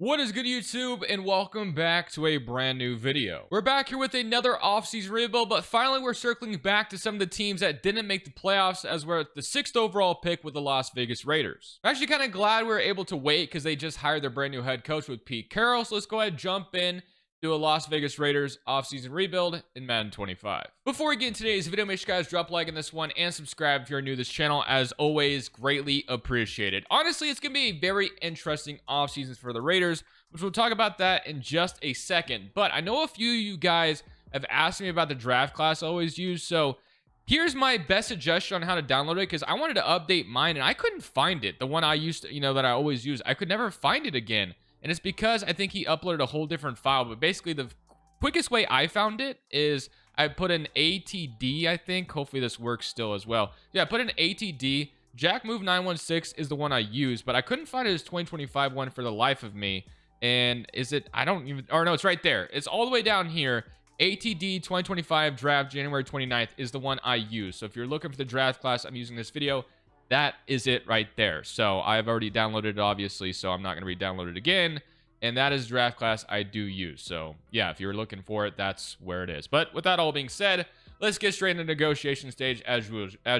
What is good, YouTube, and welcome back to a brand new video. We're back here with another offseason rebuild, but finally we're circling back to some of the teams that didn't make the playoffs, as we're at the 6th overall pick with the Las Vegas Raiders. I'm actually kind of glad we were able to wait because they just hired their brand new head coach with Pete Carroll, so let's go ahead and jump in to a Las Vegas Raiders offseason rebuild in Madden 25. Before we get into today's video, make sure you guys drop a like on this one and subscribe if you're new to this channel. As always, greatly appreciated. Honestly, it's going to be a very interesting offseason for the Raiders, which we'll talk about that in just a second. But I know a few of you guys have asked me about the draft class I always use, so here's my best suggestion on how to download it, because I wanted to update mine and I couldn't find it. The one I used to, that I always use, I could never find it again. And it's because I think he uploaded a whole different file. But basically, the quickest way I found it is I put in ATD, I think. Hopefully this works still as well. Yeah, I put in ATD. Jack Move 916 is the one I use, but I couldn't find it as 2025 one for the life of me. And is it, I don't even, or no, it's right there. It's all the way down here. ATD 2025 draft January 29th is the one I use. So if you're looking for the draft class I'm using this video, that is it right there. So I've already downloaded it, obviously, so I'm not going to re-download it again. And that is draft class I do use. So yeah, if you're looking for it, that's where it is. But with that all being said, let's get straight into the negotiation stage as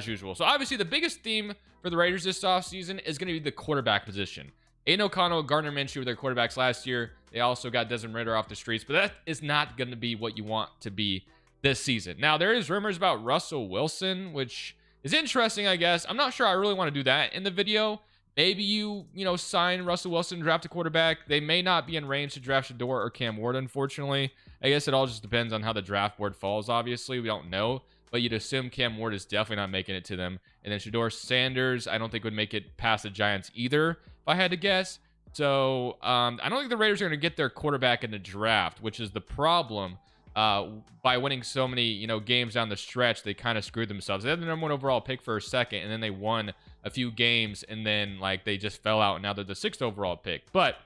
usual. So obviously the biggest theme for the Raiders this offseason is going to be the quarterback position. Aiden O'Connell, Gardner Minshew were their quarterbacks last year. They also got Desmond Ridder off the streets, but that is not going to be what you want to be this season. Now, there is rumors about Russell Wilson, which is interesting, I guess. I'm not sure I really want to do that in the video. Maybe you sign Russell Wilson, draft a quarterback. They may not be in range to draft Shador or Cam Ward, unfortunately. I guess it all just depends on how the draft board falls, obviously. We don't know. But you'd assume Cam Ward is definitely not making it to them. And then Shador Sanders, I don't think would make it past the Giants either, if I had to guess. So I don't think the Raiders are going to get their quarterback in the draft, which is the problem. By winning so many, games down the stretch, they kind of screwed themselves. They had the #1 overall pick for a second, and then they won a few games, and then they just fell out, and now they're the 6th overall pick. But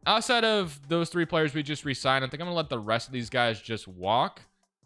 outside of those 3 players we just re-signed, I think I'm gonna let the rest of these guys just walk.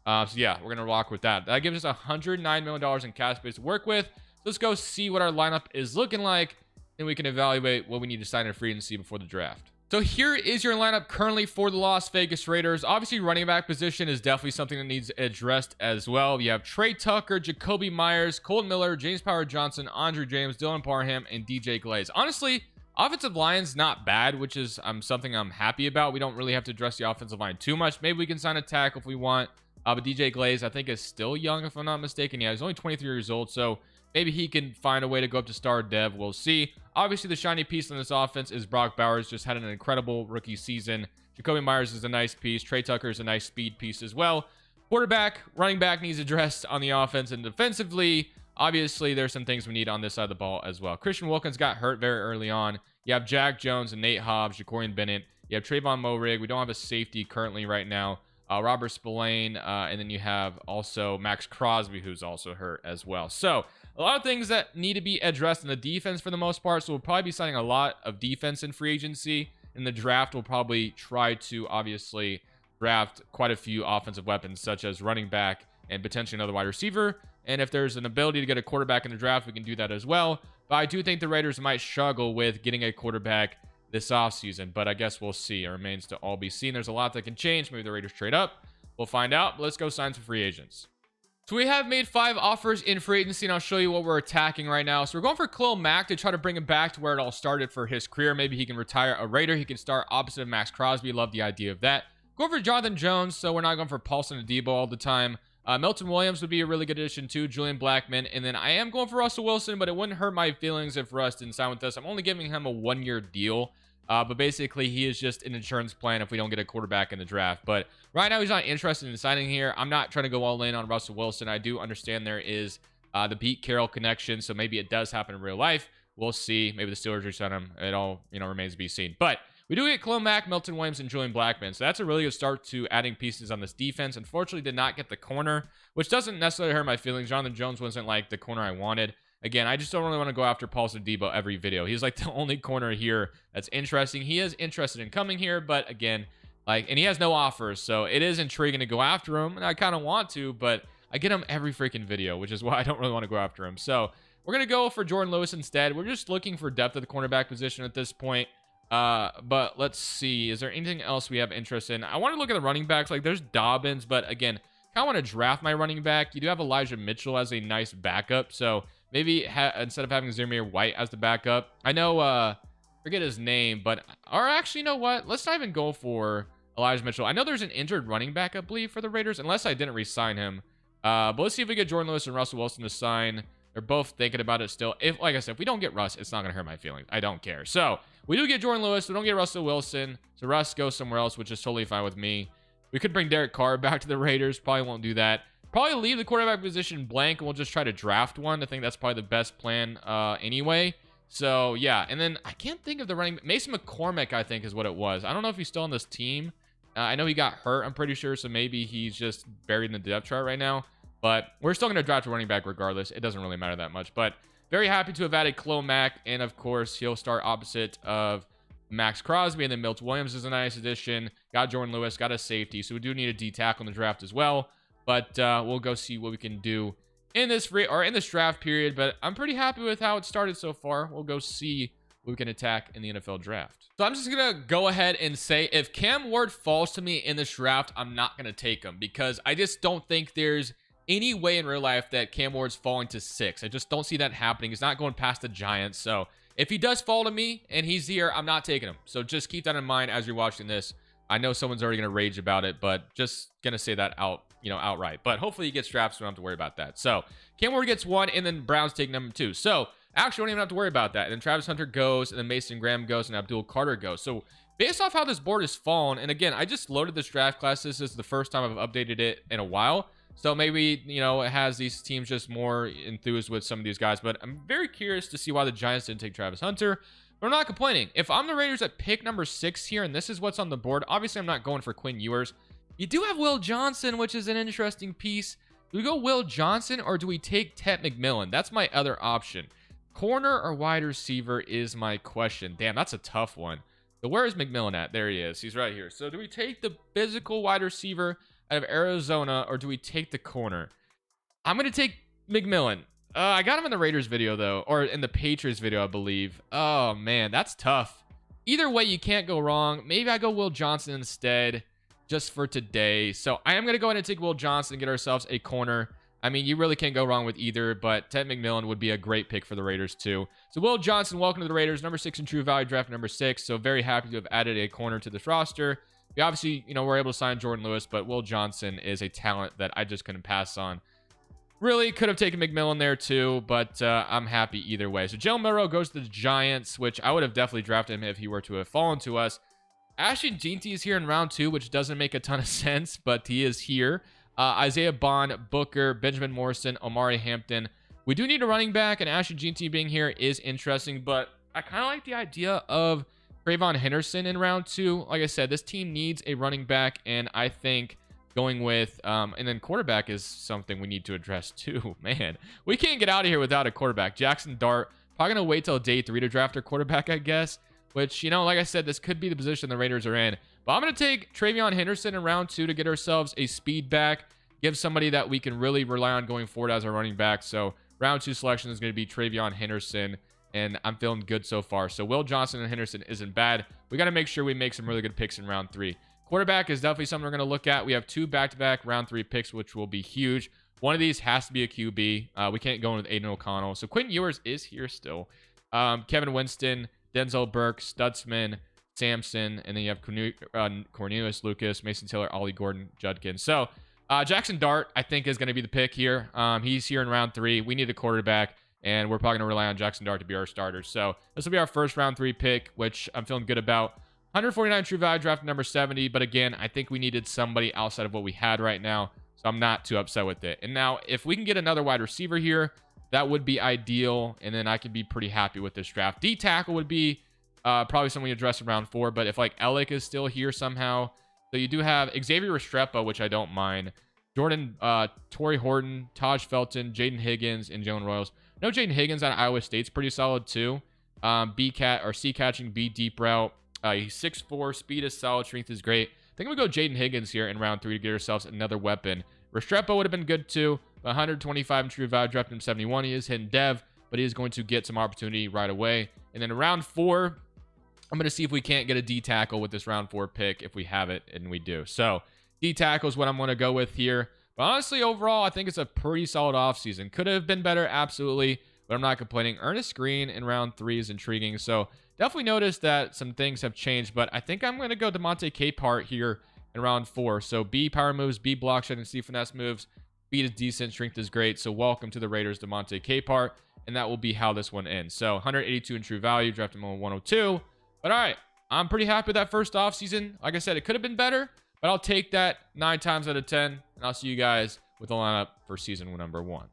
So yeah, we're gonna walk with that. That gives us $109 million in cap space to work with. So let's go see what our lineup is looking like, and we can evaluate what we need to sign in free agency before the draft. So here is your lineup currently for the Las Vegas Raiders. Obviously, running back position is definitely something that needs addressed as well. You have Trey Tucker, Jacoby Myers, Colton Miller, James Power Johnson, Andre James, Dylan Parham, and DJ Glaze. Honestly, offensive line's not bad, which is something I'm happy about. We don't really have to address the offensive line too much. Maybe we can sign a tackle if we want. But DJ Glaze, I think, is still young, if I'm not mistaken. Yeah, he's only 23 years old, so maybe he can find a way to go up to star dev. We'll see. Obviously, the shiny piece in this offense is Brock Bowers. Just had an incredible rookie season. Jacoby Myers is a nice piece. Trey Tucker is a nice speed piece as well. Quarterback, running back needs addressed on the offense, and defensively, obviously, there's some things we need on this side of the ball as well. Christian Wilkins got hurt very early on. You have Jack Jones and Nate Hobbs, Jacorian Bennett. You have Trayvon Moehrig. We don't have a safety currently right now. Robert Spillane, and then you have also Max Crosby, who's also hurt as well. So a lot of things that need to be addressed in the defense for the most part. So we'll probably be signing a lot of defense in free agency. In the draft, we'll probably try to obviously draft quite a few offensive weapons, such as running back and potentially another wide receiver. And if there's an ability to get a quarterback in the draft, we can do that as well. But I do think the Raiders might struggle with getting a quarterback this offseason, but I guess we'll see. It remains to all be seen. There's a lot that can change. Maybe the Raiders trade up. We'll find out. But let's go sign some free agents. So we have made 5 offers in free agency, and I'll show you what we're attacking right now. So we're going for Khalil Mack to try to bring him back to where it all started for his career. Maybe he can retire a Raider. He can start opposite of Max Crosby. Love the idea of that. Going for Jonathan Jones, so we're not going for Paulson and Debo all the time. Milton Williams would be a really good addition too. Julian Blackmon. And then I am going for Russell Wilson, but it wouldn't hurt my feelings if Russ didn't sign with us. I'm only giving him a 1-year deal. But basically, he is just an insurance plan if we don't get a quarterback in the draft. But right now, he's not interested in signing here. I'm not trying to go all in on Russell Wilson. I do understand there is the Pete Carroll connection, so maybe it does happen in real life. We'll see. Maybe the Steelers resign him. It all remains to be seen. But we do get Khalil Mack, Milton Williams, and Julian Blackmon. So that's a really good start to adding pieces on this defense. Unfortunately, did not get the corner, which doesn't necessarily hurt my feelings. Jonathan Jones wasn't like the corner I wanted. Again, I just don't really want to go after Paulson Debo every video. He's like the only corner here that's interesting. He is interested in coming here, but again, and he has no offers, so it is intriguing to go after him, and I kind of want to, but I get him every freaking video, which is why I don't really want to go after him. So we're going to go for Jordan Lewis instead. We're just looking for depth at the cornerback position at this point. But let's see. Is there anything else we have interest in? I want to look at the running backs. Like, there's Dobbins, but again, kind of want to draft my running back. You do have Elijah Mitchell as a nice backup, so maybe instead of having Zamir White as the backup, I know, forget his name, but, or actually, you know what? Let's not even go for Elijah Mitchell. I know there's an injured running back, I believe, for the Raiders, unless I didn't re-sign him. But let's see if we get Jordan Lewis and Russell Wilson to sign. They're both thinking about it still. If, like I said, if we don't get Russ, it's not going to hurt my feelings. I don't care. So, we do get Jordan Lewis. We don't get Russell Wilson. So, Russ goes somewhere else, which is totally fine with me. We could bring Derek Carr back to the Raiders. Probably won't do that. Probably leave the quarterback position blank, and we'll just try to draft one. I think that's probably the best plan anyway. So, yeah. And then, I can't think of the running... Mason McCormick, I think, is what it was. I don't know if he's still on this team. I know he got hurt, I'm pretty sure. So, maybe he's just buried in the depth chart right now. But we're still going to draft a running back regardless. It doesn't really matter that much. But very happy to have added Khalil Mack. And, of course, he'll start opposite of Max Crosby. And then Milt Williams is a nice addition. Got Jordan Lewis. Got a safety. So we do need a D tackle in the draft as well. But we'll go see what we can do in this draft period. But I'm pretty happy with how it started so far. We'll go see what we can attack in the NFL draft. So I'm just going to go ahead and say if Cam Ward falls to me in this draft, I'm not going to take him. Because I just don't think there's any way in real life that Cam Ward's falling to 6. I just don't see that happening. He's not going past the Giants. So if he does fall to me and he's here, I'm not taking him. So just keep that in mind as you're watching this. I know someone's already going to rage about it, but just going to say that outright. But hopefully he gets drafted, so we don't have to worry about that. So Cam Ward gets 1, and then Browns take number 2. So actually, we don't even have to worry about that. And then Travis Hunter goes, and then Mason Graham goes, and Abdul Carter goes. So based off how this board has fallen, and again, I just loaded this draft class. This is the first time I've updated it in a while. So maybe, it has these teams just more enthused with some of these guys. But I'm very curious to see why the Giants didn't take Travis Hunter. But I'm not complaining. If I'm the Raiders at pick number 6 here, and this is what's on the board, obviously I'm not going for Quinn Ewers. You do have Will Johnson, which is an interesting piece. Do we go Will Johnson, or do we take Ted McMillan? That's my other option. Corner or wide receiver is my question. Damn, that's a tough one. So where is McMillan at? There he is. He's right here. So do we take the physical wide receiver out of Arizona, or do we take the corner? I'm going to take McMillan. I got him in the Raiders video, though, or in the Patriots video, I believe. Oh, man, that's tough. Either way, you can't go wrong. Maybe I go Will Johnson instead, just for today. So I am going to go ahead and take Will Johnson and get ourselves a corner. I mean, you really can't go wrong with either, but Ted McMillan would be a great pick for the Raiders, too. So Will Johnson, welcome to the Raiders, number 6 in True Value draft, number 6. So very happy to have added a corner to this roster. We obviously, we're able to sign Jordan Lewis, but Will Johnson is a talent that I just couldn't pass on. Really could have taken McMillan there too, but I'm happy either way. So Jalen Milroe goes to the Giants, which I would have definitely drafted him if he were to have fallen to us. Ashton Jeanty is here in round 2, which doesn't make a ton of sense, but he is here. Isaiah Bond, Booker, Benjamin Morrison, Omari Hampton. We do need a running back, and Ashton Jeanty being here is interesting, but I kind of like the idea of Trayvon Henderson in round 2. Like I said, this team needs a running back, and I think going with and then quarterback is something we need to address too. Man, we can't get out of here without a quarterback. Jackson Dart, probably gonna wait till day 3 to draft our quarterback, I guess, which, like I said, this could be the position the Raiders are in. But I'm gonna take Trayvon Henderson in round 2 to get ourselves a speed back, give somebody that we can really rely on going forward as our running back. So round 2 selection is going to be Trayvon Henderson, and I'm feeling good so far. So Will Johnson and Henderson isn't bad. We got to make sure we make some really good picks in round 3. Quarterback is definitely something we're going to look at. We have 2 back-to-back round 3 picks, which will be huge. One of these has to be a QB. We can't go in with Aiden O'Connell. So Quentin Ewers is here still. Kevin Winston, Denzel Burke, Stutzman, Sampson, and then you have Cornelius Lucas, Mason Taylor, Ollie Gordon, Judkins. So Jackson Dart, I think, is going to be the pick here. He's here in round 3. We need a quarterback, and we're probably going to rely on Jackson Dart to be our starter. So this will be our first round 3 pick, which I'm feeling good about. 149 True Value draft number 70, but again, I think we needed somebody outside of what we had right now, so I'm not too upset with it. And now, if we can get another wide receiver here, that would be ideal, and then I could be pretty happy with this draft. D tackle would be probably something we address in round 4, but if like Ellick is still here somehow, so you do have Xavier Restrepo, which I don't mind, Jordan, Torrey Horton, Taj Felton, Jaden Higgins, and Jalen Royals. No, Jaden Higgins out of Iowa State's pretty solid too. C catching, B deep route. He's 6'4", speed is solid, strength is great. I think we go Jaden Higgins here in round 3 to get ourselves another weapon. Restrepo would have been good too. 125 in True Value, draft him 71. He is hitting dev, but he is going to get some opportunity right away. And then in round 4, I'm going to see if we can't get a D tackle with this round 4 pick if we have it, and we do. So D tackle is what I'm going to go with here. But honestly, overall, I think it's a pretty solid offseason. Could have been better, absolutely, but I'm not complaining. Ernest Green in round 3 is intriguing. So definitely noticed that some things have changed, but I think I'm going to go Demonte Capehart here in round 4. So B power moves, B block shedding, C finesse moves. Speed is decent, strength is great. So welcome to the Raiders, Demonte Capehart, and that will be how this one ends. So 182 in true value, draft him on 102. But all right, I'm pretty happy with that first offseason. Like I said, it could have been better, but I'll take that 9 times out of 10, and I'll see you guys with the lineup for season number 1.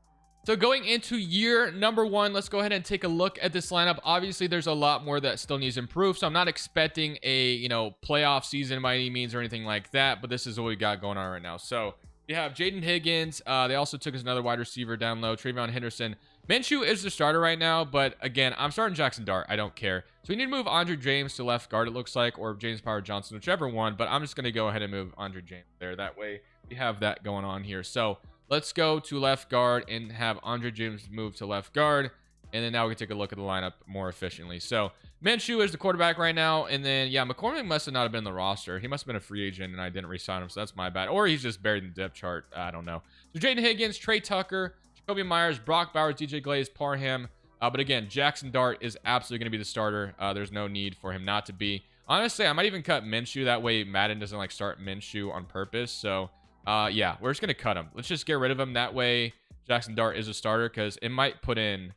So going into year number 1, let's go ahead and take a look at this lineup. Obviously, there's a lot more that still needs to improve, so I'm not expecting a, playoff season by any means or anything like that, but this is what we got going on right now. So you have Jaden Higgins. They also took us another wide receiver down low, Travion Henderson. Minshew is the starter right now, but again, I'm starting Jackson Dart. I don't care. So we need to move Andre James to left guard, it looks like, or James Power Johnson, whichever one, but I'm just going to go ahead and move Andre James there. That way we have that going on here. So let's go to left guard and have Andre James move to left guard. And then now we can take a look at the lineup more efficiently. So Minshew is the quarterback right now. And then, yeah, McCormick must have not been in the roster. He must have been a free agent and I didn't re-sign him. So that's my bad. Or he's just buried in the depth chart. I don't know. So Jaden Higgins, Trey Tucker, Jacoby Myers, Brock Bowers, DJ Glaze, Parham. But again, Jackson Dart is absolutely going to be the starter. There's no need for him not to be. Honestly, I might even cut Minshew. That way Madden doesn't start Minshew on purpose. So yeah, we're just going to cut him. Let's just get rid of him. That way Jackson Dart is a starter because it might put in,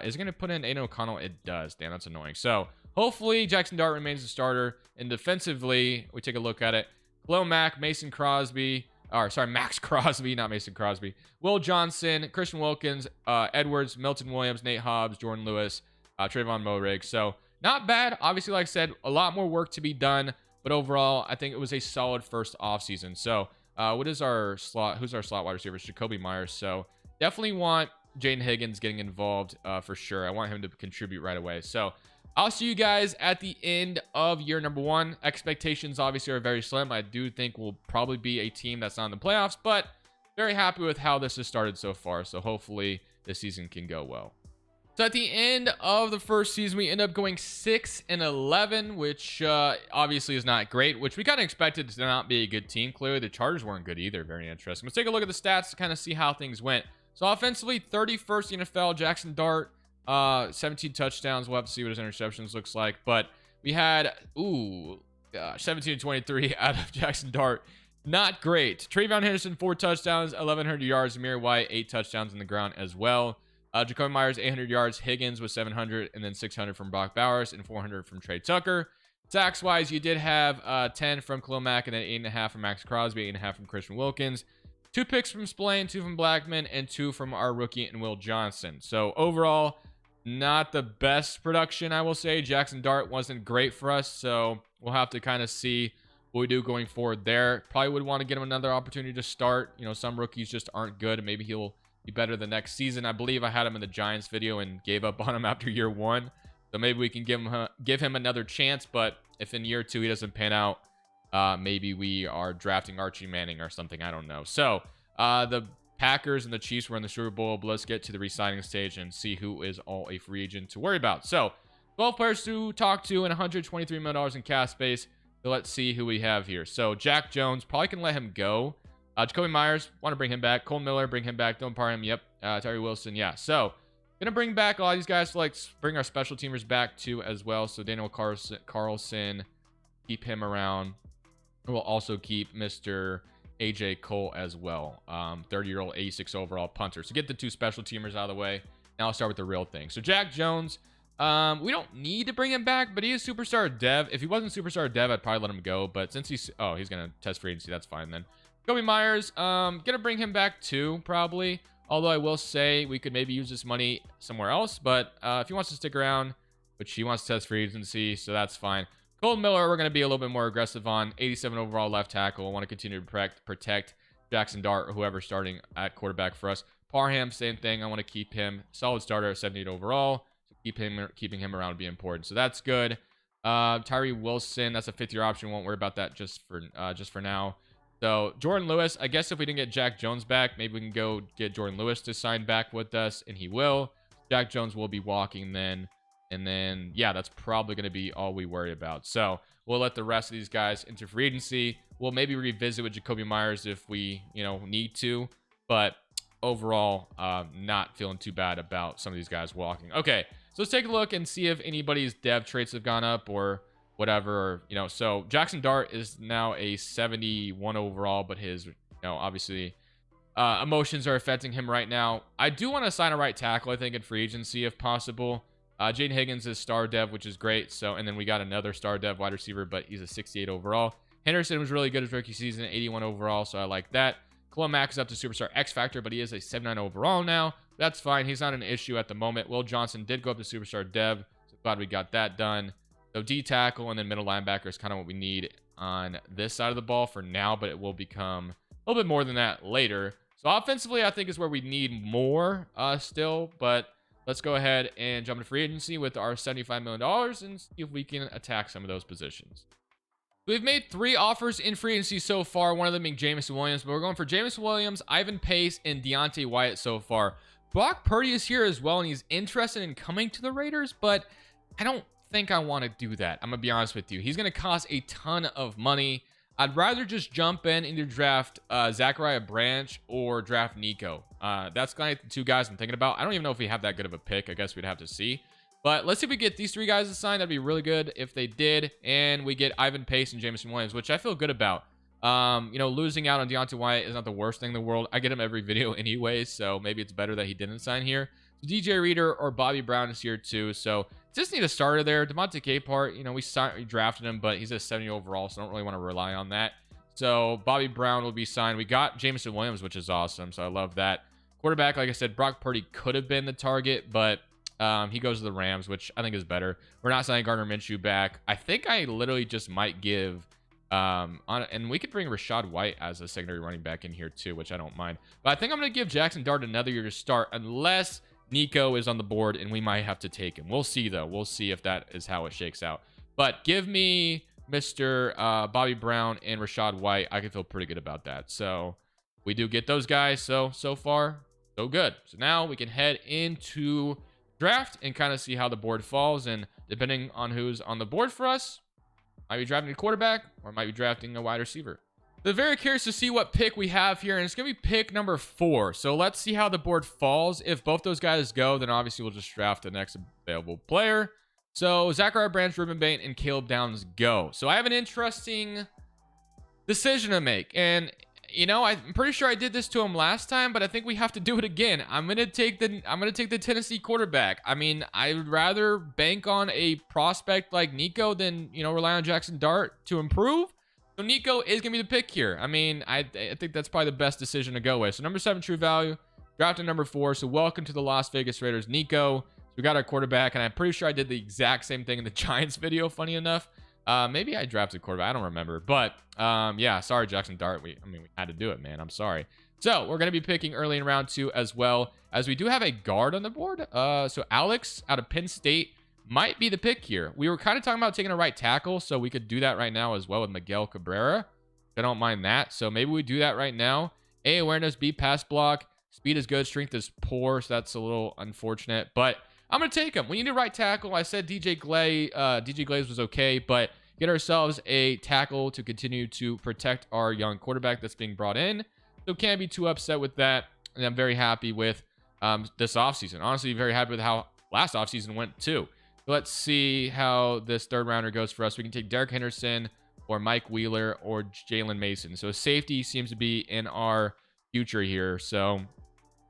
is it going to put in Aiden O'Connell? It does. Damn, that's annoying. So hopefully Jackson Dart remains the starter. And defensively, we take a look at it. Khalil Mack, Mason Crosby, Max Crosby, not Mason Crosby. Will Johnson, Christian Wilkins, Edwards, Milton Williams, Nate Hobbs, Jordan Lewis, Trayvon Moehrig. So not bad. Obviously, like I said, a lot more work to be done. But overall, I think it was a solid first offseason. So what is our slot? Who's our slot wide receiver? Jacoby Myers. So definitely want Jaden Higgins getting involved for sure. I want him to contribute right away. So I'll see you guys at the end of year number 1. Expectations obviously are very slim. I do think we'll probably be a team that's not in the playoffs, but very happy with how this has started so far. So hopefully this season can go well. So at the end of the first season, we end up going 6-11, which obviously is not great, which we kind of expected to not be a good team. Clearly, the Chargers weren't good either. Very interesting. Let's take a look at the stats to kind of see how things went. So offensively, 31st NFL, Jackson Dart, 17 touchdowns. We'll have to see what his interceptions looks like. But we had, 17-23 out of Jackson Dart. Not great. Trayvon Henderson, 4 touchdowns, 1,100 yards. Amir White, 8 touchdowns on the ground as well. Jacoby Myers, 800 yards. Higgins with 700, and then 600 from Brock Bowers and 400 from Trey Tucker. Sacks-wise, you did have 10 from Khalil Mack and then 8.5 from Max Crosby, 8.5 from Christian Wilkins. 2 picks from Spillane, 2 from Blackman, and 2 from our rookie and Will Johnson. So overall, not the best production, I will say. Jackson Dart wasn't great for us, so we'll have to kind of see what we do going forward there. Probably would want to get him another opportunity to start. Some rookies just aren't good. Maybe he'll be better the next season. I believe I had him in the Giants video and gave up on him after year 1. So maybe we can give him another chance. But if in year 2 he doesn't pan out, maybe we are drafting Archie Manning or something. I don't know. So the Packers and the Chiefs were in the Super Bowl, but let's get to the re-signing stage and see who is all a free agent to worry about. So 12 players to talk to and $123 million in cap space. So let's see who we have here. So Jack Jones, probably can let him go. Jacoby Myers, want to bring him back. Cole Miller, bring him back. Don't Parham, yep. Tyree Wilson, yeah. So gonna bring back a lot of these guys to bring our special teamers back too as well. So Daniel Carlson, keep him around. We'll also keep Mr. AJ Cole as well. 30-year-old 86 overall punter. So get the 2 special teamers out of the way. Now I'll start with the real thing. So Jack Jones, we don't need to bring him back, but he is superstar dev. If he wasn't superstar dev, I'd probably let him go. But since he's gonna test free agency, that's fine then. Kobe Myers, gonna bring him back too, probably. Although I will say we could maybe use this money somewhere else. But if he wants to stick around, which he wants to test free agency, so that's fine. Cole Miller, we're going to be a little bit more aggressive on. 87 overall left tackle. I want to continue to protect Jackson Dart or whoever's starting at quarterback for us. Parham, same thing. I want to keep him solid starter at 78 overall. So keeping him around would be important. So that's good. Tyree Wilson, that's a 5th-year option. Won't worry about that just for now. So Jordan Lewis, I guess if we didn't get Jack Jones back, maybe we can go get Jordan Lewis to sign back with us, and he will. Jack Jones will be walking then. And then, yeah, that's probably going to be all we worry about. So we'll let the rest of these guys into free agency. We'll maybe revisit with Jacoby Myers if we, need to. But overall, not feeling too bad about some of these guys walking. Okay, so let's take a look and see if anybody's dev traits have gone up or whatever. So Jackson Dart is now a 71 overall, but his, obviously... emotions are affecting him right now. I do want to sign a right tackle, I think, in free agency if possible. Jaden Higgins is star dev, which is great. So, and then we got another star dev wide receiver, but he's a 68 overall. Henderson was really good his rookie season, 81 overall, so I like that. Khalil Mack is up to superstar X Factor, but he is a 79 overall now. That's fine. He's not an issue at the moment. Will Johnson did go up to superstar dev, so glad we got that done. So D tackle and then middle linebacker is kind of what we need on this side of the ball for now, but it will become a little bit more than that later. So offensively, I think is where we need more still, but let's go ahead and jump into free agency with our $75 million and see if we can attack some of those positions. We've made 3 offers in free agency so far, one of them being Jameson Williams, but we're going for Jameson Williams, Ivan Pace, and Deontay Wyatt so far. Brock Purdy is here as well, and he's interested in coming to the Raiders, but I don't think I want to do that. I'm going to be honest with you. He's going to cost a ton of money. I'd rather just jump in either draft Zachariah Branch or draft Nico. That's kind of the 2 guys I'm thinking about. I don't even know if we have that good of a pick. I guess we'd have to see. But let's see if we get these 3 guys assigned. That'd be really good if they did. And we get Ivan Pace and Jameson Williams, which I feel good about. Losing out on Deontay Wyatt is not the worst thing in the world. I get him every video anyways, so maybe it's better that he didn't sign here. So DJ Reader or Bobby Brown is here too. So just need a starter there. Devontae Capehart, we drafted him, but he's a 70 overall, so I don't really want to rely on that. So Bobby Brown will be signed. We got Jameson Williams, which is awesome, so I love that. Quarterback, like I said, Brock Purdy could have been the target, but he goes to the Rams, which I think is better. We're not signing Gardner Minshew back. I think I literally just might give... and we could bring Rachaad White as a secondary running back in here too, which I don't mind. But I think I'm going to give Jackson Dart another year to start, unless Nico is on the board, and we might have to take him. We'll see, though. We'll see if that is how it shakes out. But give me Mr. Bobby Brown and Rachaad White. I can feel pretty good about that. So we do get those guys. So far, so good. So now we can head into draft and kind of see how the board falls. And depending on who's on the board for us, might be drafting a quarterback or might be drafting a wide receiver. They're very curious to see what pick we have here, and it's going to be pick number 4. So let's see how the board falls. If both those guys go, then obviously we'll just draft the next available player. So Zachariah Branch, Ruben Bain, and Caleb Downs go. So I have an interesting decision to make, and I'm pretty sure I did this to him last time, but I think we have to do it again. I'm gonna take the Tennessee quarterback. I mean, I would rather bank on a prospect like Nico than rely on Jackson Dart to improve. So Nico is going to be the pick here. I mean, I think that's probably the best decision to go with. So number 7 true value, drafted number 4. So welcome to the Las Vegas Raiders, Nico. So we got our quarterback, and I'm pretty sure I did the exact same thing in the Giants video, funny enough. Maybe I drafted quarterback. I don't remember. But yeah, sorry, Jackson Dart. We had to do it, man. I'm sorry. So we're going to be picking early in round 2 as well, as we do have a guard on the board. So Alex out of Penn State might be the pick here. We were kind of talking about taking a right tackle, so we could do that right now as well with Miguel Cabrera. I don't mind that. So maybe we do that right now. A, awareness, B, pass block. Speed is good. Strength is poor, so that's a little unfortunate. But I'm going to take him. We need a right tackle. I said DJ Glaze was okay, but get ourselves a tackle to continue to protect our young quarterback that's being brought in. So can't be too upset with that. And I'm very happy with this offseason. Honestly, very happy with how last offseason went too. Let's see how this 3rd rounder goes for us. We can take Derek Henderson or Mike Wheeler or Jalen Mason. So safety seems to be in our future here. So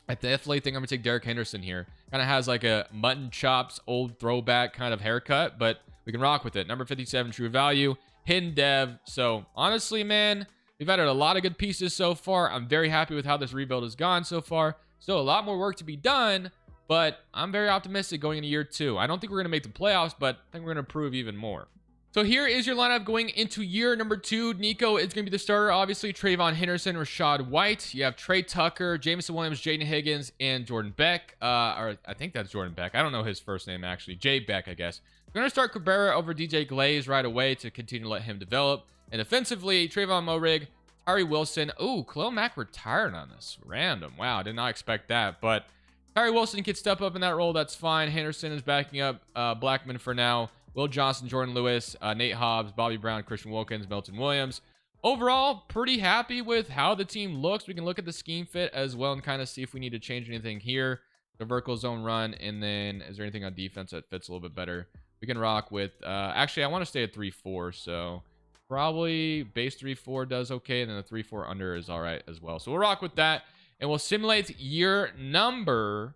I definitely think I'm going to take Derek Henderson here. Kind of has like a mutton chops, old throwback kind of haircut, but we can rock with it. Number 57 true value, hidden dev. So honestly, man, we've added a lot of good pieces so far. I'm very happy with how this rebuild has gone so far. Still a lot more work to be done, but I'm very optimistic going into year 2. I don't think we're going to make the playoffs, but I think we're going to improve even more. So here is your lineup going into year number 2. Nico is going to be the starter. Obviously, Trayvon Henderson, Rachaad White. You have Trey Tucker, Jameson Williams, Jaden Higgins, and Jordan Beck. Or I think that's Jordan Beck. I don't know his first name, actually. Jay Beck, I guess. We're going to start Cabrera over DJ Glaze right away to continue to let him develop. And offensively, Trayvon Moehrig, Tyree Wilson. Ooh, Khalil Mack retired on us. Random. Wow, I did not expect that. But Tyree Wilson can step up in that role. That's fine. Henderson is backing up Blackman for now. Will Johnson, Jordan Lewis, Nate Hobbs, Bobby Brown, Christian Wilkins, Milton Williams. Overall, pretty happy with how the team looks. We can look at the scheme fit as well and kind of see if we need to change anything here. The vertical zone run, and then is there anything on defense that fits a little bit better? We can rock with, actually, I want to stay at 3-4, so probably base 3-4 does okay, and then the 3-4 under is all right as well. So we'll rock with that, and we'll simulate year number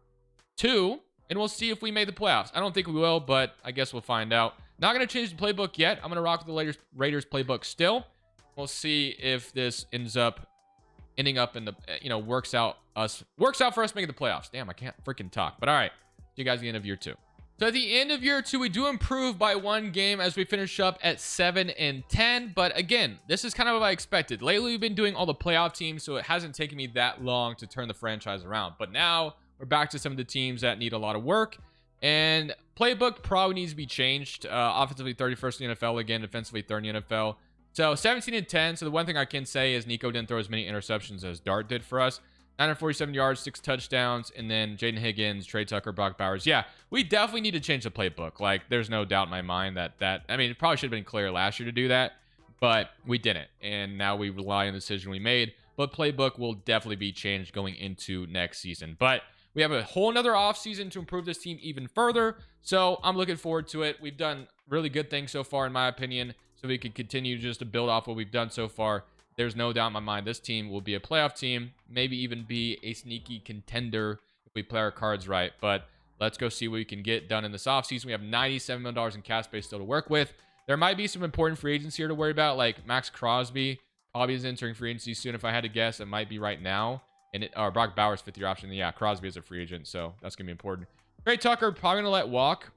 2, and we'll see if we made the playoffs. I don't think we will, but I guess we'll find out. Not going to change the playbook yet. I'm going to rock with the Raiders playbook still. We'll see if this ending up in the, works out for us making the playoffs. Damn, I can't freaking talk. But all right, see you guys at the end of year 2. So at the end of year 2, we do improve by 1 game as we finish up at 7-10. But again, this is kind of what I expected. Lately, we've been doing all the playoff teams, so it hasn't taken me that long to turn the franchise around. But now we're back to some of the teams that need a lot of work. And playbook probably needs to be changed. Offensively, 31st in the NFL again. Defensively, 3rd in the NFL. So 17-10. So the one thing I can say is Nico didn't throw as many interceptions as Dart did for us. 947 yards, 6 touchdowns, and then Jaden Higgins, Trey Tucker, Brock Bowers. Yeah, we definitely need to change the playbook. Like, there's no doubt in my mind that I mean, it probably should have been clear last year to do that, but we didn't. And now we rely on the decision we made. But playbook will definitely be changed going into next season. But we have a whole nother offseason to improve this team even further. So I'm looking forward to it. We've done really good things so far, in my opinion. So we can continue just to build off what we've done so far. There's no doubt in my mind this team will be a playoff team, maybe even be a sneaky contender if we play our cards right. But let's go see what we can get done in this offseason. We have $97 million in cap space still to work with. There might be some important free agents here to worry about, like Max Crosby probably is entering free agency soon. If I had to guess, it might be right now. And Brock Bowers, 5th-year option. Yeah, Crosby is a free agent, so that's going to be important. Trey Tucker, probably going to let walk.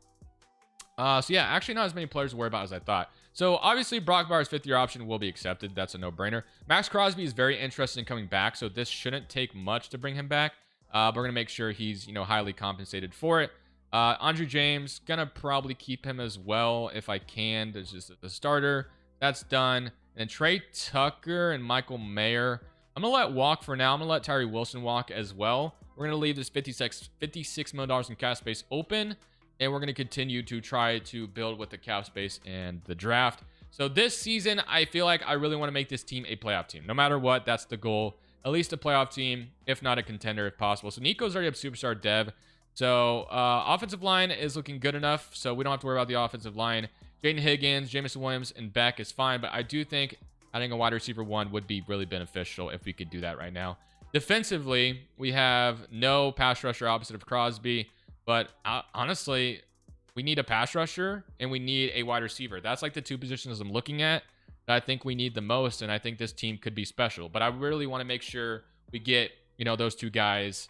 So yeah, actually not as many players to worry about as I thought. So obviously Brock Bowers' 5th-year option will be accepted. That's a no-brainer. Max Crosby is very interested in coming back, so this shouldn't take much to bring him back. We're going to make sure he's, highly compensated for it. Andrew James, going to probably keep him as well if I can. There's just the starter. That's done. And then Trey Tucker and Michael Mayer, I'm going to let walk for now. I'm going to let Tyree Wilson walk as well. We're going to leave this $56 million in cap space open. And we're going to continue to try to build with the cap space and the draft. So this season, I feel like I really want to make this team a playoff team. No matter what, that's the goal. At least a playoff team, if not a contender, if possible. So Nico's already up superstar dev. So offensive line is looking good enough. So we don't have to worry about the offensive line. Jaden Higgins, Jameson Williams, and Beck is fine. But I do think adding a wide receiver 1 would be really beneficial if we could do that right now. Defensively, we have no pass rusher opposite of Crosby. But honestly, we need a pass rusher and we need a wide receiver. That's like the 2 positions I'm looking at that I think we need the most. And I think this team could be special. But I really want to make sure we get, those 2 guys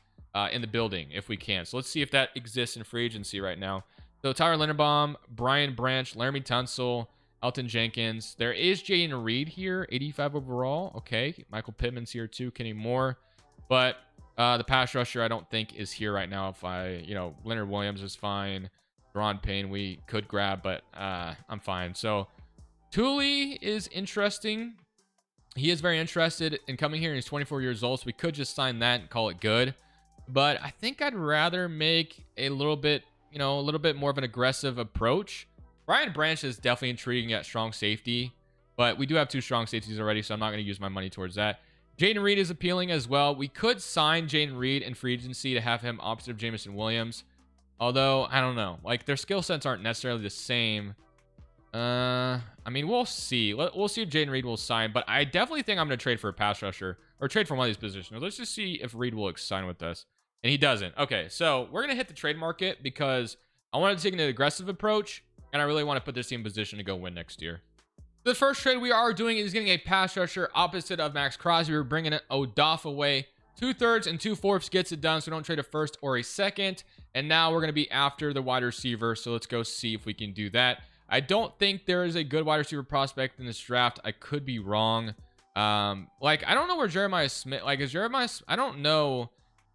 in the building if we can. So let's see if that exists in free agency right now. So Tyler Linderbaum, Brian Branch, Laramie Tunsil, Elton Jenkins. There is Jaden Reed here, 85 overall. Okay. Michael Pittman's here too. Kenny Moore. But the pass rusher, I don't think is here right now. If Leonard Williams is fine. Ron Payne, we could grab, but I'm fine. So Thule is interesting. He is very interested in coming here. He's 24 years old, so we could just sign that and call it good. But I think I'd rather make a little bit more of an aggressive approach. Brian Branch is definitely intriguing at strong safety, but we do have 2 strong safeties already, so I'm not going to use my money towards that. Jaden Reed is appealing as well. We could sign Jaden Reed in free agency to have him opposite of Jameson Williams. Although, I don't know. Like, their skill sets aren't necessarily the same. I mean, we'll see. We'll see if Jaden Reed will sign. But I definitely think I'm going to trade for a pass rusher. Or trade for one of these positions. Let's just see if Reed will sign with us. And he doesn't. Okay, so we're going to hit the trade market because I want to take an aggressive approach. And I really want to put this team in position to go win next year. The first trade we are doing is getting a pass rusher opposite of Max Crosby. We're bringing it Odoff away. 2/3 and 2/4 gets it done, so we don't trade a first or a second. And now we're going to be after the wide receiver, so let's go see if we can do that. I don't think there is a good wide receiver prospect in this draft. I could be wrong. I don't know where Jeremiah Smith, I don't know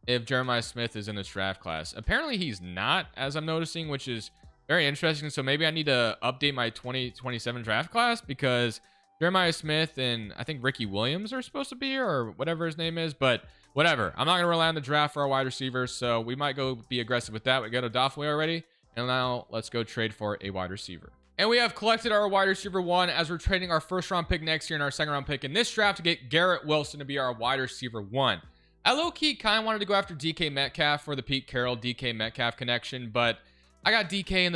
if Jeremiah Smith is in this draft class. Apparently he's not, as I'm noticing, which is very interesting. So maybe I need to update my 2027 draft class because Jeremiah Smith and I think Ricky Williams are supposed to be here, or whatever his name is, but whatever. I'm not going to rely on the draft for our wide receivers, so we might go be aggressive with that. We got Odafe already, and now let's go trade for a wide receiver. And we have collected our wide receiver 1 as we're trading our first round pick next year and our second round pick in this draft to get Garrett Wilson to be our wide receiver 1. I low-key kind of wanted to go after DK Metcalf for the Pete Carroll DK Metcalf connection, but I got DK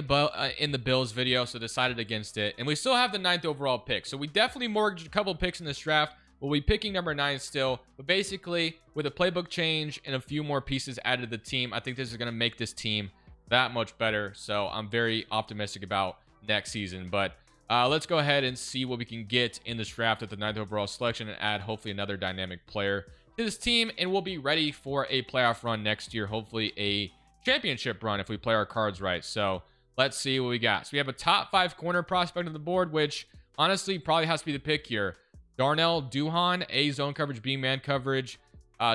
in the Bills video, so decided against it. And we still have the 9th overall pick. So we definitely mortgaged a couple of picks in this draft. We'll be picking number 9 still. But basically, with a playbook change and a few more pieces added to the team, I think this is going to make this team that much better. So I'm very optimistic about next season. But let's go ahead and see what we can get in this draft at the 9th overall selection and add hopefully another dynamic player to this team. And we'll be ready for a playoff run next year. Hopefully a championship run if we play our cards right. So let's see what we got. So we have a top 5 corner prospect on the board, which honestly probably has to be the pick here. Darnell Duhan, A zone coverage, B man coverage.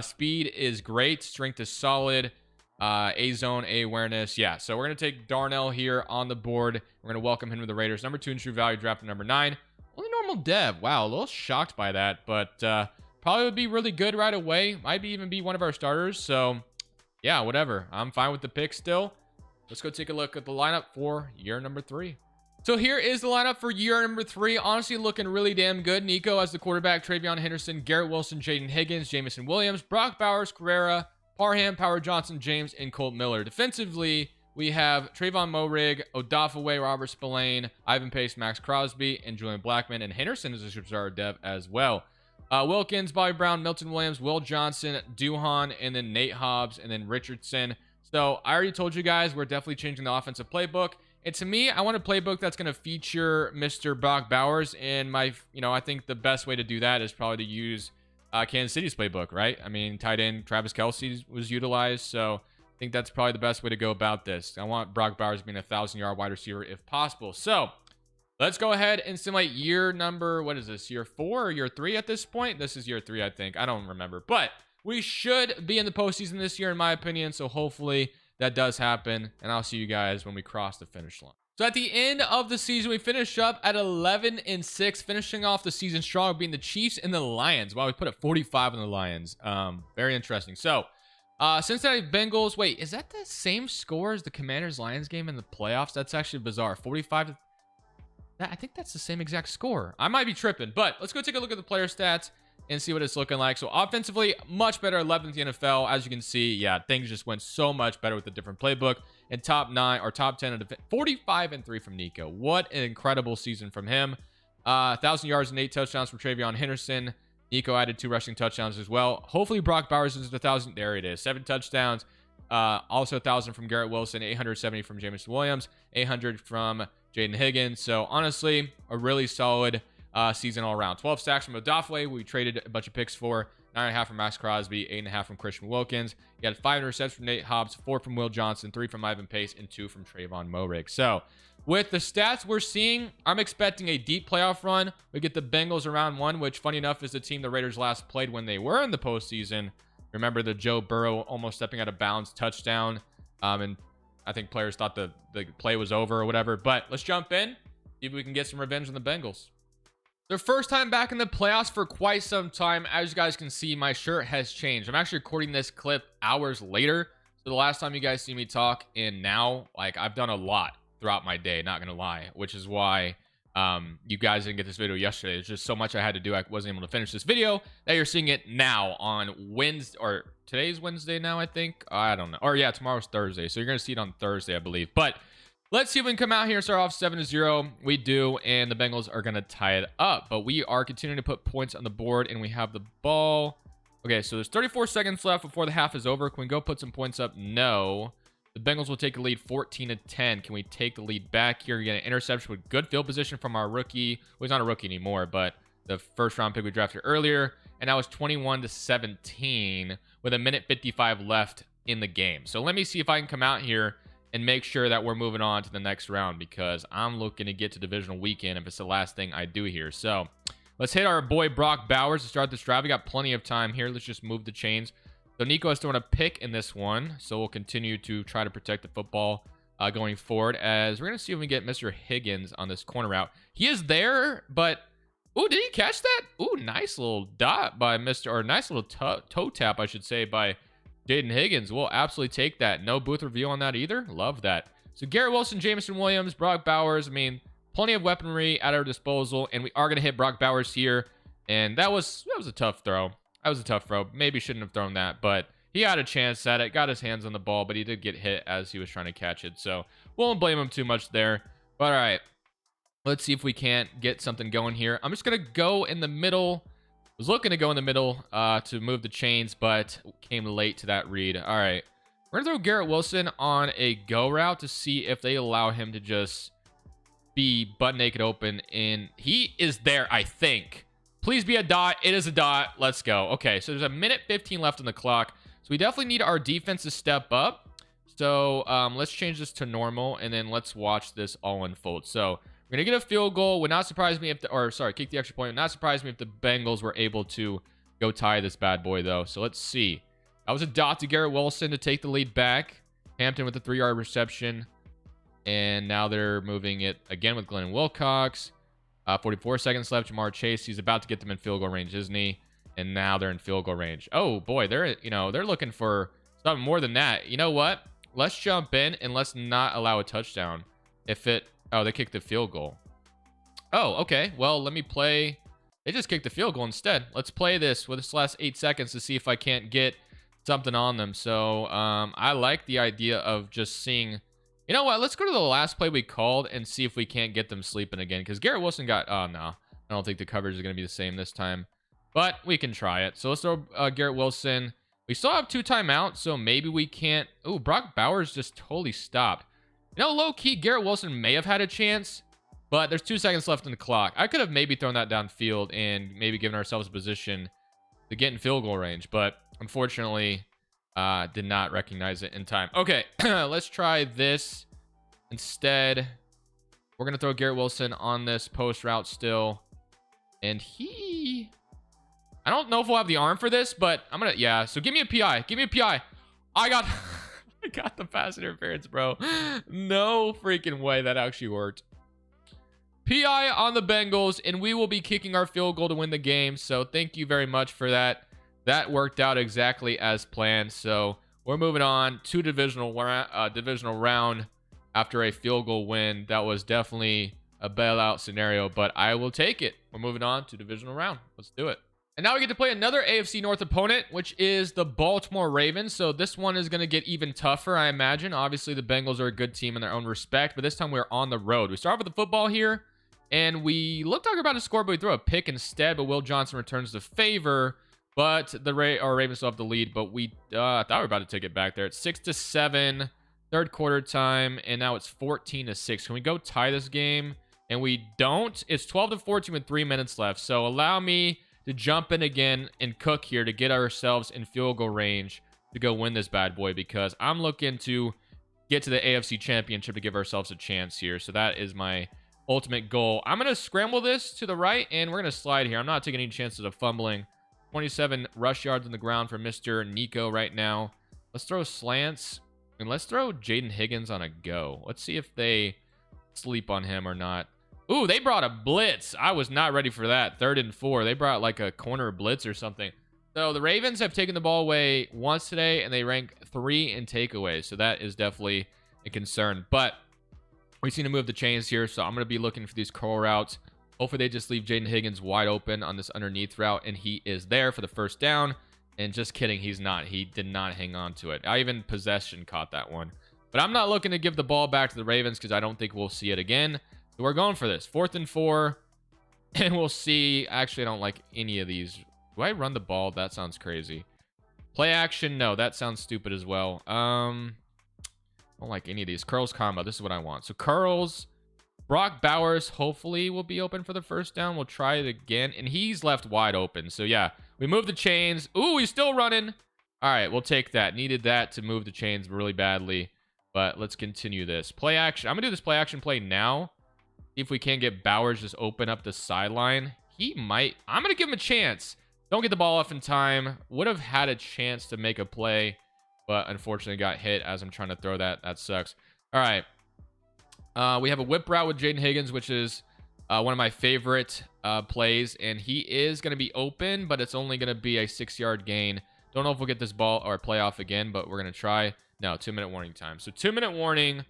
Speed is great. Strength is solid. A zone, A awareness. Yeah, so we're going to take Darnell here on the board. We're going to welcome him to the Raiders. Number 2 in true value, drafted number 9. Only normal dev. Wow, a little shocked by that, but probably would be really good right away. Might even be one of our starters. So yeah, whatever. I'm fine with the pick still. Let's go take a look at the lineup for year number 3. So here is the lineup for year number 3. Honestly, looking really damn good. Nico as the quarterback, Travion Henderson, Garrett Wilson, Jaden Higgins, Jamison Williams, Brock Bowers, Carrera, Parham, Power Johnson, James, and Colt Miller. Defensively, we have Trayvon Moehrig, Odafe, Robert Spillane, Ivan Pace, Max Crosby, and Julian Blackman. And Henderson is a superstar dev as well. Wilkins, Bobby Brown, Milton Williams, Will Johnson, Duhan, and then Nate Hobbs, and then Richardson. So I already told you guys we're definitely changing the offensive playbook. And to me, I want a playbook that's going to feature Mr. Brock Bowers. And I think the best way to do that is probably to use Kansas City's playbook, right? I mean, tight end Travis Kelce was utilized. So I think that's probably the best way to go about this. I want Brock Bowers being a 1,000-yard wide receiver if possible. So let's go ahead and simulate year number, what is this, year 4 or year 3 at this point? This is year 3, I think. I don't remember. But we should be in the postseason this year, in my opinion. So hopefully that does happen. And I'll see you guys when we cross the finish line. So at the end of the season, we finished up at 11-6, finishing off the season strong, being the Chiefs and the Lions. Wow, we put at 45 on the Lions. Very interesting. So Cincinnati Bengals. Wait, is that the same score as the Commanders-Lions game in the playoffs? That's actually bizarre. 45 I think that's the same exact score. I might be tripping, but let's go take a look at the player stats and see what it's looking like. So offensively, much better, 11th in the NFL. As you can see, yeah, things just went so much better with the different playbook. And top 9 or top 10 of 45-3 from Nico. What an incredible season from him. 1,000 yards and 8 touchdowns from Travion Henderson. Nico added 2 rushing touchdowns as well. Hopefully Brock Bowers is 1,000. There it is, 7 touchdowns. Also 1,000 from Garrett Wilson, 870 from Jamison Williams, 800 from Jaden Higgins. So honestly, a really solid season all around. 12 sacks from Odafe. We traded a bunch of picks for 9.5 from Max Crosby, 8.5 from Christian Wilkins. You had 5 interceptions from Nate Hobbs, 4 from Will Johnson, 3 from Ivan Pace, and 2 from Trayvon Moehrig. So with the stats we're seeing, I'm expecting a deep playoff run. We get the Bengals around 1, which funny enough is the team the Raiders last played when they were in the postseason. Remember the Joe Burrow almost stepping out of bounds touchdown. And I think players thought the play was over or whatever. But let's jump in. See if we can get some revenge on the Bengals. Their first time back in the playoffs for quite some time. As you guys can see, my shirt has changed. I'm actually recording this clip hours later. So the last time you guys see me talk and now, like, I've done a lot throughout my day, not gonna lie, which is why you guys didn't get this video yesterday. There's just so much I had to do. I wasn't able to finish this video. That you're seeing it now on Wednesday, or today's Wednesday now, I think. I don't know. Or yeah, tomorrow's Thursday. So you're gonna see it on Thursday, I believe. But let's see if we can come out here and start off 7-0. We do, and the Bengals are gonna tie it up. But we are continuing to put points on the board, and we have the ball. Okay, so there's 34 seconds left before the half is over. Can we go put some points up? No. The Bengals will take a lead 14-10. Can we take the lead back here? You get an interception with good field position from our rookie. Well, he's not a rookie anymore, but the first round pick we drafted earlier. And now it's 21-17 with 1:55 left in the game. So let me see if I can come out here and make sure that we're moving on to the next round, because I'm looking to get to divisional weekend if it's the last thing I do here. So let's hit our boy Brock Bowers to start this drive. We got plenty of time here. Let's just move the chains. So Nico has thrown a pick in this one, so we'll continue to try to protect the football going forward, as we're going to see if we can get Mr. Higgins on this corner route. He is there, but Ooh, did he catch that? Ooh, nice little dot by or nice little toe tap, I should say, by Jaden Higgins. We'll absolutely take that. No booth review on that either. Love that. So Garrett Wilson, Jameson Williams, Brock Bowers. I mean, plenty of weaponry at our disposal, and we are going to hit Brock Bowers here. And that was a tough throw. That was a tough throw. Maybe shouldn't have thrown that, but he had a chance at it. Got his hands on the ball, but he did get hit as he was trying to catch it. So won't blame him too much there. But all right, let's see if we can't get something going here. I'm just going to go in the middle. Was looking to go in the middle to move the chains, but came late to that read. All right. We're going to throw Garrett Wilson on a go route to see if they allow him to just be butt naked open. And he is there, I think. Please be a dot. It is a dot. Let's go. Okay, so there's a minute 15 left on the clock. So we definitely need our defense to step up. So let's change this to normal, and then let's watch this all unfold. So we're going to get a field goal. Would not surprise me if kick the extra point. Would not surprise me if the Bengals were able to go tie this bad boy, though. So let's see. That was a dot to Garrett Wilson to take the lead back. Hampton with a 3-yard reception. And now they're moving it again with Glenn Wilcox. 44 seconds left. Jamar Chase, he's about to get them in field goal range, isn't he? And now they're in field goal range. Oh, boy, they're looking for something more than that. You know what? Let's jump in and let's not allow a touchdown. Oh, they kicked the field goal. Oh, okay. Well, let me play. They just kicked the field goal instead. Let's play this with this last 8 seconds to see if I can't get something on them. So I like the idea of just seeing. You know what? Let's go to the last play we called and see if we can't get them sleeping again. Because Garrett Wilson got... Oh, no. I don't think the coverage is going to be the same this time. But we can try it. So let's throw Garrett Wilson. We still have 2 timeouts, so maybe we can't... Ooh, Brock Bowers just totally stopped. You know, low-key, Garrett Wilson may have had a chance, but there's 2 seconds left in the clock. I could have maybe thrown that downfield and maybe given ourselves a position to get in field goal range. But unfortunately... did not recognize it in time. Okay, let's try this instead. We're going to throw Garrett Wilson on this post route still. And I don't know if we'll have the arm for this, but I'm going to... Yeah, so give me a PI. Give me a PI. I got the pass interference, bro. No freaking way that actually worked. PI on the Bengals, and we will be kicking our field goal to win the game. So thank you very much for that. That worked out exactly as planned. So we're moving on to divisional round after a field goal win. That was definitely a bailout scenario, but I will take it. We're moving on to divisional round. Let's do it. And now we get to play another AFC North opponent, which is the Baltimore Ravens. So this one is going to get even tougher, I imagine. Obviously, the Bengals are a good team in their own respect, but this time we're on the road. We start with the football here, and we look like we're about to score, but we throw a pick instead, but Will Johnson returns the favor. But the Ravens still have the lead, but we thought we were about to take it back there. It's 6-7, third quarter time, and now it's 14-6. Can we go tie this game? And we don't. It's 12-14 with 3 minutes left. So allow me to jump in again and cook here to get ourselves in field goal range to go win this bad boy, because I'm looking to get to the AFC Championship to give ourselves a chance here. So that is my ultimate goal. I'm going to scramble this to the right, and we're going to slide here. I'm not taking any chances of fumbling. 27 rush yards on the ground for Mr. Nico right now. Let's throw slants, and let's throw Jaden Higgins on a go. Let's see if they sleep on him or not. Ooh, they brought a blitz. I was not ready for that. 3rd and 4. They brought like a corner blitz or something. So the Ravens have taken the ball away once today, and they rank 3 in takeaways. So that is definitely a concern. But we seem to move the chains here, so I'm going to be looking for these curl routes. Hopefully they just leave Jaden Higgins wide open on this underneath route, and he is there for the first down. And just kidding, he's not. He did not hang on to it. I even possession caught that one. But I'm not looking to give the ball back to the Ravens because I don't think we'll see it again. So we're going for this. 4th and 4. And we'll see. Actually, I don't like any of these. Do I run the ball? That sounds crazy. Play action? No, that sounds stupid as well. I don't like any of these. Curls combo. This is what I want. So curls. Brock Bowers hopefully will be open for the first down. We'll try it again. And he's left wide open. So yeah, we move the chains. Ooh, he's still running. All right, we'll take that. Needed that to move the chains really badly. But let's continue this. Play action. I'm going to do this play action play now. See if we can get Bowers just open up the sideline. He might. I'm going to give him a chance. Don't get the ball off in time. Would have had a chance to make a play, but unfortunately got hit as I'm trying to throw that. That sucks. All right. We have a whip route with Jaden Higgins, which is One of my favorite plays, and he is going to be open, but it's only going to be a 6-yard gain. Don't know if we'll get this ball or play off again, but we're going to try. No, 2-minute warning time. So 2-minute warning.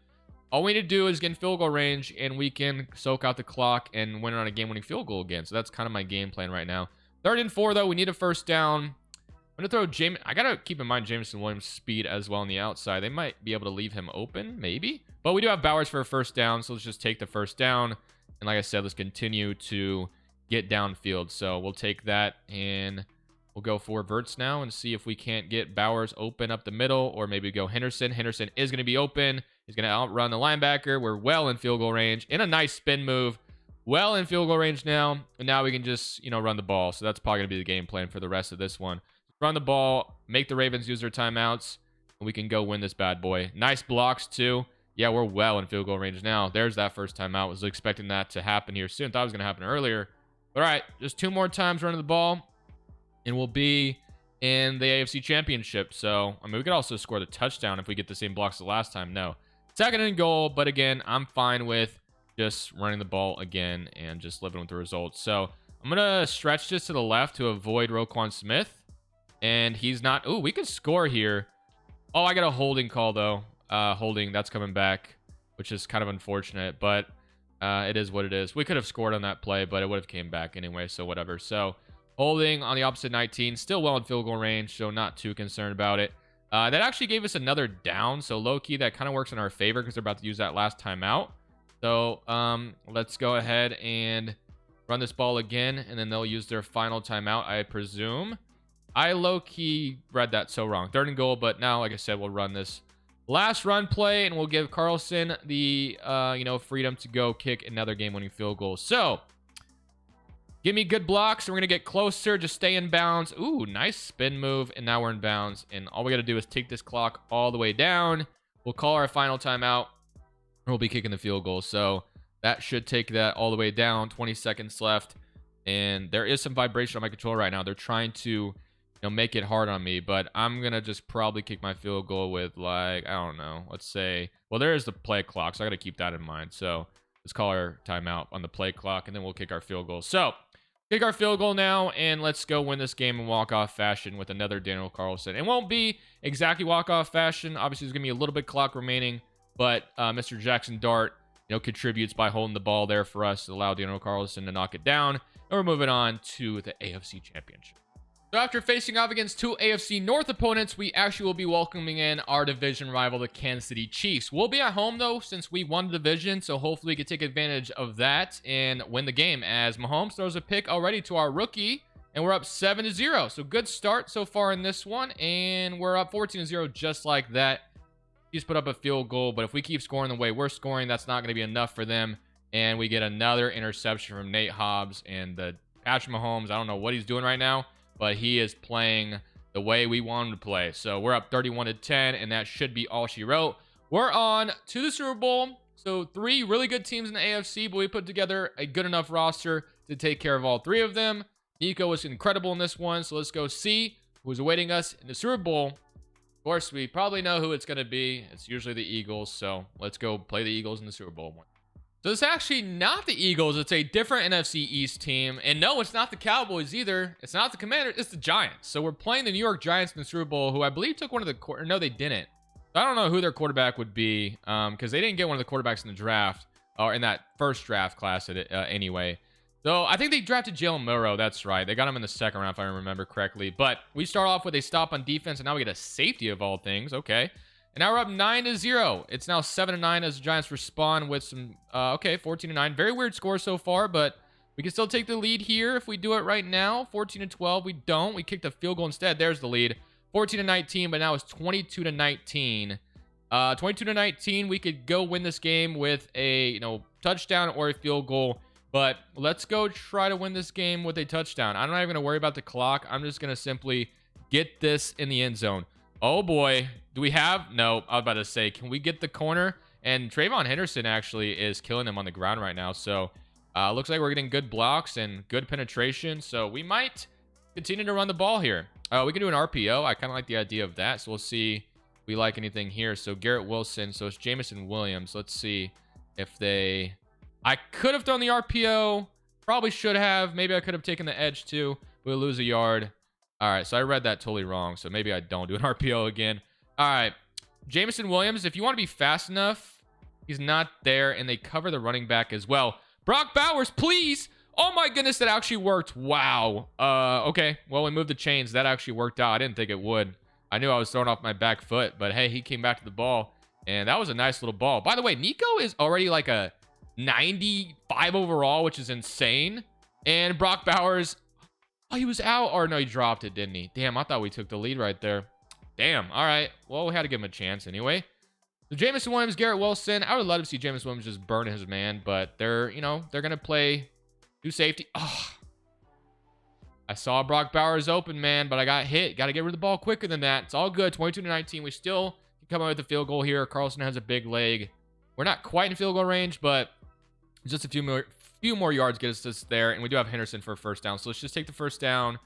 All we need to do is get in field goal range, and we can soak out the clock and win on a game-winning field goal again. So that's kind of my game plan right now. 3rd and 4, though. We need a first down. I'm going to throw James. I got to keep in mind Jameson Williams' speed as well on the outside. They might be able to leave him open, maybe. But we do have Bowers for a first down, so let's just take the first down. And like I said, let's continue to get downfield. So we'll take that, and we'll go for verts now and see if we can't get Bowers open up the middle, or maybe go Henderson. Henderson is going to be open. He's going to outrun the linebacker. We're well in field goal range. In a nice spin move. Well in field goal range now. And now we can just, run the ball. So that's probably going to be the game plan for the rest of this one. Run the ball. Make the Ravens use their timeouts. And we can go win this bad boy. Nice blocks, too. Yeah, we're well in field goal range now. There's that first timeout. Was expecting that to happen here soon. Thought it was going to happen earlier. All right, just 2 more times running the ball, and we'll be in the AFC Championship. So, I mean, we could also score the touchdown if we get the same blocks as last time. No. 2nd and goal, but again, I'm fine with just running the ball again and just living with the results. So, I'm going to stretch this to the left to avoid Roquan Smith, and he's not... Ooh, we could score here. Oh, I got a holding call, though. Holding, that's coming back, which is kind of unfortunate, but it is what it is. We could have scored on that play, but it would have came back anyway, so whatever. So, holding on the opposite 19, still well in field goal range, so not too concerned about it. That actually gave us another down, so low-key, that kind of works in our favor because they're about to use that last timeout. So, let's go ahead and run this ball again, and then they'll use their final timeout, I presume. I low-key read that so wrong. 3rd and goal, but now, like I said, we'll run this last run play, and we'll give Carlson the, freedom to go kick another game-winning field goal. So, give me good blocks, and we're going to get closer. Just stay in bounds. Ooh, nice spin move, and now we're in bounds. And all we got to do is take this clock all the way down. We'll call our final timeout, and we'll be kicking the field goal. So, that should take that all the way down. 20 seconds left, and there is some vibration on my controller right now. They're trying to... make it hard on me, but I'm gonna just probably kick my field goal with, like, I don't know, let's say, well, there is the play clock, so I gotta keep that in mind. So let's call our timeout on the play clock, and then we'll kick our field goal. So kick our field goal now, and let's go win this game in walk-off fashion with another Daniel Carlson. It won't be exactly walk-off fashion. Obviously, there's gonna be a little bit clock remaining, but Mr. Jackson Dart, contributes by holding the ball there for us to allow Daniel Carlson to knock it down, and we're moving on to the AFC Championship. So after facing off against 2 AFC North opponents, we actually will be welcoming in our division rival, the Kansas City Chiefs. We'll be at home, though, since we won the division, so hopefully we can take advantage of that and win the game, as Mahomes throws a pick already to our rookie, and we're up 7-0. So good start so far in this one, and we're up 14-0 just like that. He's put up a field goal, but if we keep scoring the way we're scoring, that's not going to be enough for them, and we get another interception from Nate Hobbs, and the Patrick Mahomes, I don't know what he's doing right now, but he is playing the way we want him to play. So we're up 31-10, and that should be all she wrote. We're on to the Super Bowl. So 3 really good teams in the AFC, but we put together a good enough roster to take care of all 3 of them. Nico was incredible in this one, so let's go see who's awaiting us in the Super Bowl. Of course, we probably know who it's going to be. It's usually the Eagles, so let's go play the Eagles in the Super Bowl. So it's actually not the Eagles. It's a different NFC East team. And no, it's not the Cowboys either. It's not the Commanders. It's the Giants. So we're playing the New York Giants in the Super Bowl, who I believe took one of the... No, they didn't. I don't know who their quarterback would be, because they didn't get one of the quarterbacks in the draft, or in that first draft class anyway. So I think they drafted Jalen Milroe. That's right. They got him in the 2nd round, if I remember correctly. But we start off with a stop on defense, and now we get a safety of all things. Okay. And now we're up 9-0. It's now 7-9 as the Giants respond with some, 14-9. Very weird score so far, but we can still take the lead here if we do it right now. 14-12. We don't. We kicked a field goal instead. There's the lead. 14-19, but now it's 22-19. 22-19. We could go win this game with a, touchdown or a field goal. But let's go try to win this game with a touchdown. I'm not even going to worry about the clock. I'm just going to simply get this in the end zone. Oh, boy. Do we have... No, I was about to say, can we get the corner? And Trayvon Henderson actually is killing him on the ground right now. So, looks like we're getting good blocks and good penetration. So, we might continue to run the ball here. We can do an RPO. I kind of like the idea of that. So, we'll see if we like anything here. So, Garrett Wilson. So, it's Jameson Williams. Let's see if they I could have thrown the RPO. Probably should have. Maybe I could have taken the edge too. We'll lose a yard. All right, so I read that totally wrong. So maybe I don't do an RPO again. All right, Jameson Williams, if you want to be fast enough, he's not there, and they cover the running back as well. Brock Bowers, please. Oh my goodness, that actually worked. Wow. Okay, well, we moved the chains. That actually worked out. I didn't think it would. I knew I was throwing off my back foot, but hey, he came back to the ball, and that was a nice little ball. By the way, Nico is already like a 95 overall, which is insane. And Brock Bowers, oh, he was out. Or no, he dropped it, didn't he? Damn, I thought we took the lead right there. Damn. All right. Well, we had to give him a chance anyway. So Jameson Williams, Garrett Wilson. I would love to see Jameson Williams just burn his man, but they're going to play do safety. Oh, I saw Brock Bowers open, man, but I got hit. Got to get rid of the ball quicker than that. It's all good. 22-19. We still can come out with a field goal here. Carlson has a big leg. We're not quite in field goal range, but just a few more yards get us there, and we do have Henderson for a first down. So let's just take the first down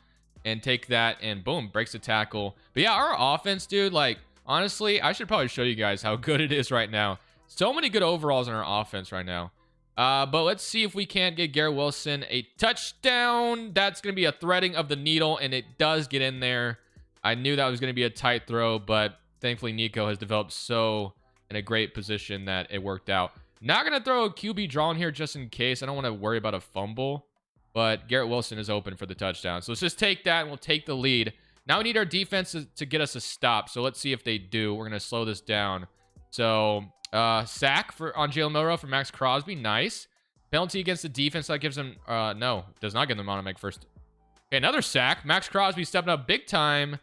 and take that, and boom, breaks the tackle. But yeah, our offense, dude, like, honestly, I should probably show you guys how good it is right now. So many good overalls in our offense right now. But let's see if we can't get Garrett Wilson a touchdown. That's going to be a threading of the needle, and it does get in there. I knew that was going to be a tight throw, but thankfully Nico has developed so in a great position that it worked out. Not going to throw a QB draw in here just in case. I don't want to worry about a fumble, but Garrett Wilson is open for the touchdown. So let's just take that, and we'll take the lead. Now we need our defense to get us a stop. So let's see if they do. We're going to slow this down. So sack on Jalen Milroe for Max Crosby. Nice. Penalty against the defense. That gives them, no, does not give them on to make first. Okay, another sack. Max Crosby stepping up big time.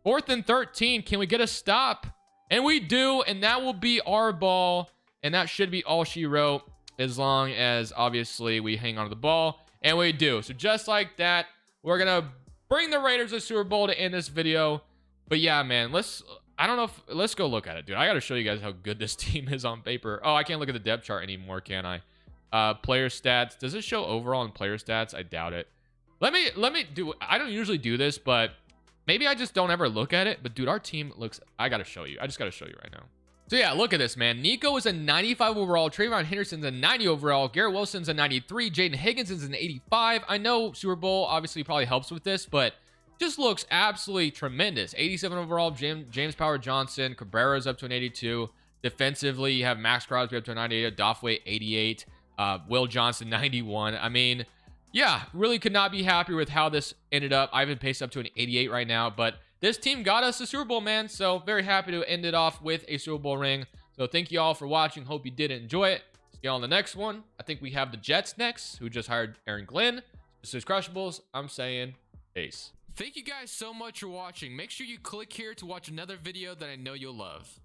4th and 13. Can we get a stop? And we do, and that will be our ball. And that should be all she wrote, as long as, obviously, we hang on to the ball. And we do. So just like that, we're going to bring the Raiders to Super Bowl to end this video. But yeah, man, let's go look at it, dude. I got to show you guys how good this team is on paper. Oh, I can't look at the depth chart anymore, can I? Player stats. Does it show overall and player stats? I doubt it. Let me do, I don't usually do this, but maybe I just don't ever look at it. But dude, our team looks, I got to show you. I just got to show you right now. So yeah, look at this, man. Nico is a 95 overall. Trayvon Henderson's a 90 overall. Garrett Wilson's a 93. Jaden Higgins is an 85. I know Super Bowl obviously probably helps with this, but just looks absolutely tremendous. 87 overall. James Power Johnson. Cabrera's up to an 82. Defensively, you have Max Crosby up to a 98. Doffway 88. Will Johnson 91. I mean, yeah, really could not be happier with how this ended up. Ivan Pace up to an 88 right now, but this team got us a Super Bowl, man. So very happy to end it off with a Super Bowl ring. So thank you all for watching. Hope you did enjoy it. See you on the next one. I think we have the Jets next, who just hired Aaron Glenn. This is Crushables. I'm saying peace. Thank you guys so much for watching. Make sure you click here to watch another video that I know you'll love.